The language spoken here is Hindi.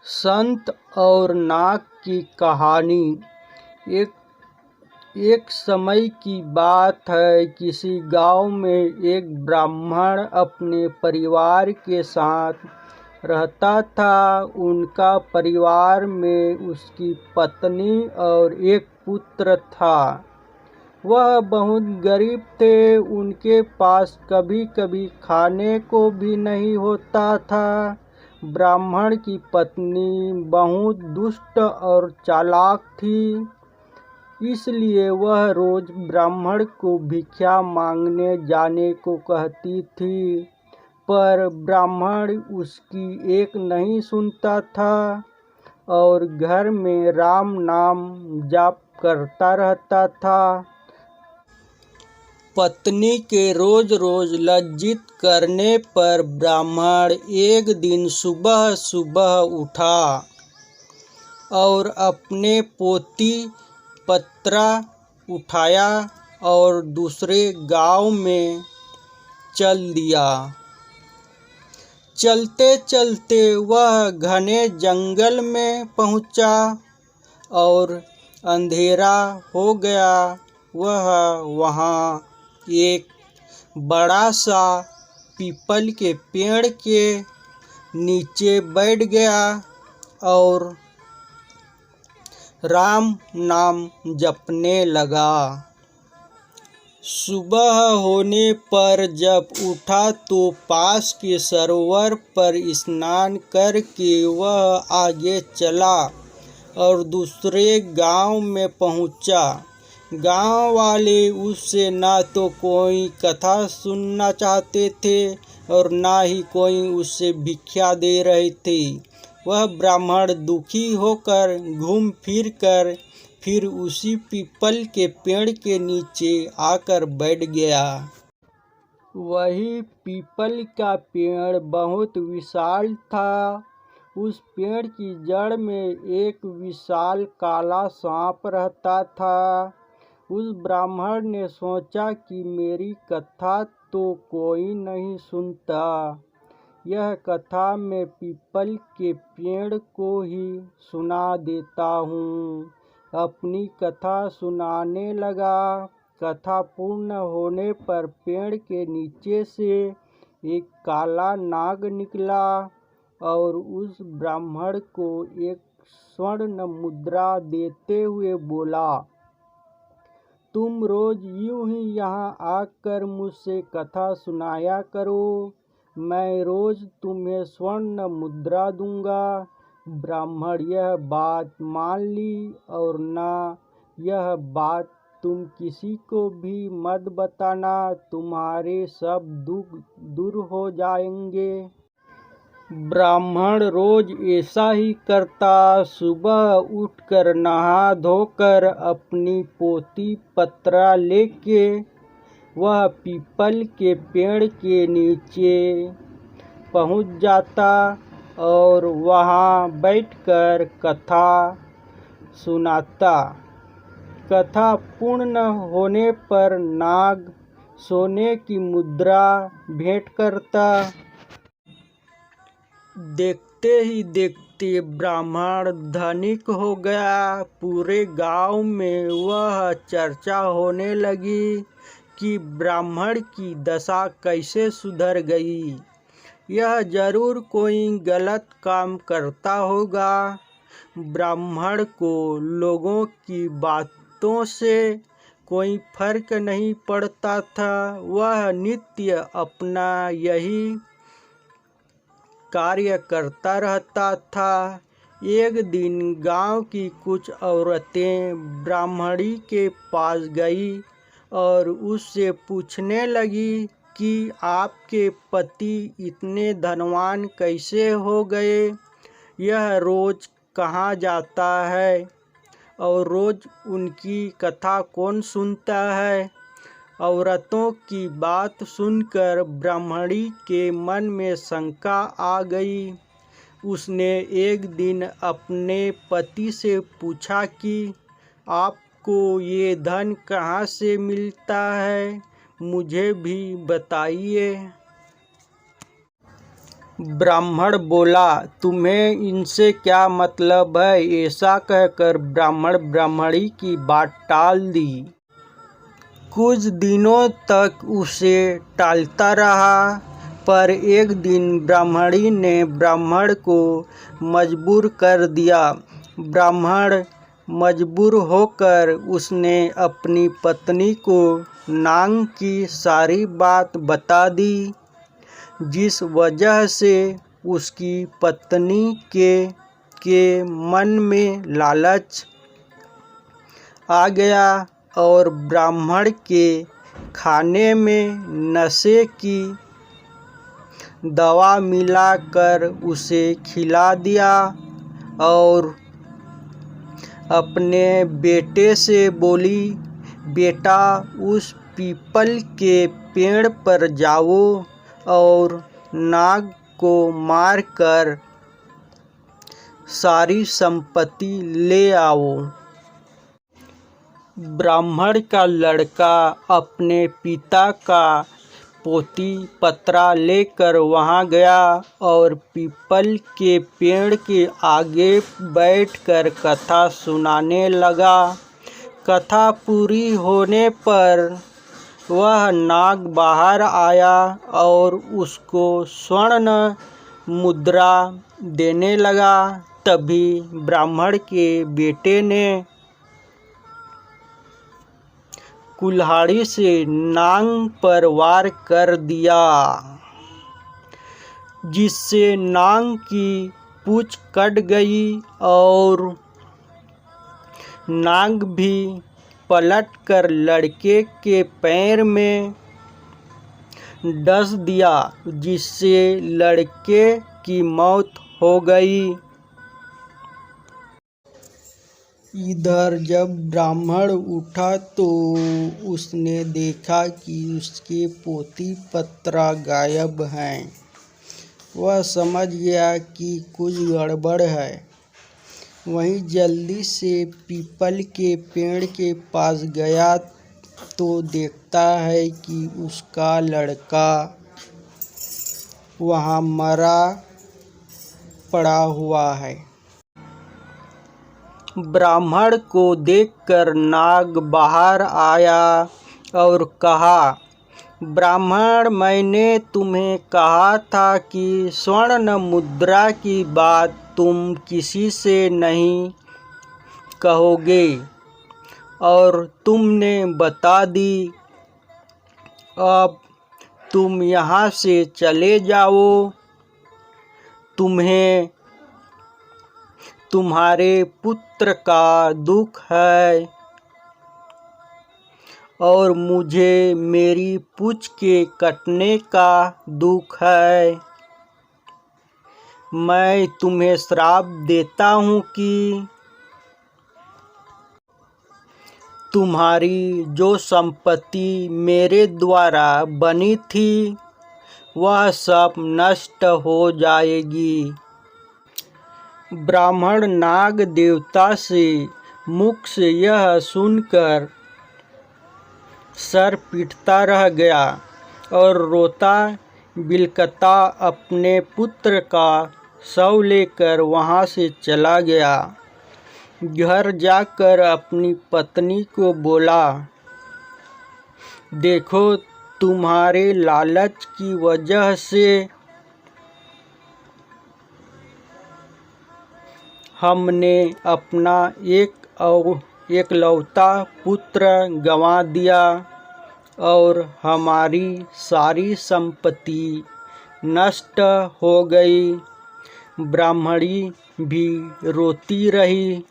संत और नाग की कहानी। एक समय की बात है। किसी गांव में एक ब्राह्मण अपने परिवार के साथ रहता था। उनका परिवार में उसकी पत्नी और एक पुत्र था। वह बहुत गरीब थे। उनके पास कभी कभी खाने को भी नहीं होता था। ब्राह्मण की पत्नी बहुत दुष्ट और चालाक थी, इसलिए वह रोज ब्राह्मण को भिक्षा मांगने जाने को कहती थी, पर ब्राह्मण उसकी एक नहीं सुनता था और घर में राम नाम जाप करता रहता था। पत्नी के रोज रोज लज्जित करने पर ब्राह्मण एक दिन सुबह सुबह उठा और अपने पोती पत्रा उठाया और दूसरे गांव में चल दिया। चलते चलते वह घने जंगल में पहुंचा और अंधेरा हो गया। वह वहां एक बड़ा सा पीपल के पेड़ के नीचे बैठ गया और राम नाम जपने लगा। सुबह होने पर जब उठा तो पास के सरोवर पर स्नान करके वह आगे चला और दूसरे गांव में पहुंचा। गांव वाले उससे ना तो कोई कथा सुनना चाहते थे और ना ही कोई उससे भिक्षा दे रहे थे। वह ब्राह्मण दुखी होकर घूम फिर उसी पीपल के पेड़ के नीचे आकर बैठ गया। वही पीपल का पेड़ बहुत विशाल था। उस पेड़ की जड़ में एक विशाल काला सांप रहता था। उस ब्राह्मण ने सोचा कि मेरी कथा तो कोई नहीं सुनता, यह कथा मैं पीपल के पेड़ को ही सुना देता हूँ। अपनी कथा सुनाने लगा। कथा पूर्ण होने पर पेड़ के नीचे से एक काला नाग निकला और उस ब्राह्मण को एक स्वर्ण मुद्रा देते हुए बोला, तुम रोज यूं ही यहाँ आकर मुझसे कथा सुनाया करो, मैं रोज तुम्हें स्वर्ण मुद्रा दूंगा। ब्राह्मण यह बात मान ली और ना यह बात तुम किसी को भी मत बताना, तुम्हारे सब दुख दूर हो जाएंगे। ब्राह्मण रोज ऐसा ही करता। सुबह उठकर नहा धोकर अपनी पोती पत्रा लेके वह पीपल के पेड़ के नीचे पहुंच जाता और वहां बैठकर कथा सुनाता। कथा पूर्ण होने पर नाग सोने की मुद्रा भेंट करता। देखते ही देखते ब्राह्मण धनिक हो गया। पूरे गांव में वह चर्चा होने लगी कि ब्राह्मण की दशा कैसे सुधर गई। यह जरूर कोई गलत काम करता होगा। ब्राह्मण को लोगों की बातों से कोई फर्क नहीं पड़ता था। वह नित्य अपना यही कार्य करता रहता था। एक दिन गांव की कुछ औरतें ब्राह्मणी के पास गई और उससे पूछने लगी कि आपके पति इतने धनवान कैसे हो गए, यह रोज कहाँ जाता है और रोज उनकी कथा कौन सुनता है। औरतों की बात सुनकर ब्राह्मणी के मन में शंका आ गई। उसने एक दिन अपने पति से पूछा कि आपको ये धन कहाँ से मिलता है, मुझे भी बताइए। ब्राह्मण बोला, तुम्हें इनसे क्या मतलब है? ऐसा कहकर ब्राह्मण ब्राह्मणी की बात टाल दी। कुछ दिनों तक उसे टालता रहा, पर एक दिन ब्राह्मणी ने ब्राह्मण को मजबूर कर दिया। ब्राह्मण मजबूर होकर उसने अपनी पत्नी को नाग की सारी बात बता दी, जिस वजह से उसकी पत्नी के मन में लालच आ गया और ब्राह्मण के खाने में नशे की दवा मिलाकर उसे खिला दिया और अपने बेटे से बोली, बेटा उस पीपल के पेड़ पर जाओ और नाग को मारकर सारी संपत्ति ले आओ। ब्राह्मण का लड़का अपने पिता का पोती पत्रा लेकर वहां गया और पीपल के पेड़ के आगे बैठकर कथा सुनाने लगा। कथा पूरी होने पर वह नाग बाहर आया और उसको स्वर्ण मुद्रा देने लगा। तभी ब्राह्मण के बेटे ने कुल्हाड़ी से नाग पर वार कर दिया, जिससे नाग की पूंछ कट गई और नाग भी पलटकर लड़के के पैर में डस दिया, जिससे लड़के की मौत हो गई। इधर जब ब्राह्मण उठा तो उसने देखा कि उसके पोती पत्रा गायब हैं। वह समझ गया कि कुछ गड़बड़ है। वहीं जल्दी से पीपल के पेड़ के पास गया तो देखता है कि उसका लड़का वहां मरा पड़ा हुआ है। ब्राह्मण को देखकर नाग बाहर आया और कहा, ब्राह्मण, मैंने तुम्हें कहा था कि स्वर्ण मुद्रा की बात तुम किसी से नहीं कहोगे और तुमने बता दी। अब तुम यहाँ से चले जाओ। तुम्हें तुम्हारे पुत्र का दुख है और मुझे मेरी पूंछ के कटने का दुख है। मैं तुम्हें श्राप देता हूँ कि तुम्हारी जो संपत्ति मेरे द्वारा बनी थी वह सब नष्ट हो जाएगी। ब्राह्मण नाग देवता से मुख से यह सुनकर सर पीटता रह गया और रोता बिलखता अपने पुत्र का शव लेकर वहां से चला गया। घर जाकर अपनी पत्नी को बोला, देखो, तुम्हारे लालच की वजह से हमने अपना एकलौता पुत्र गंवा दिया और हमारी सारी संपत्ति नष्ट हो गई। ब्राह्मणी भी रोती रही।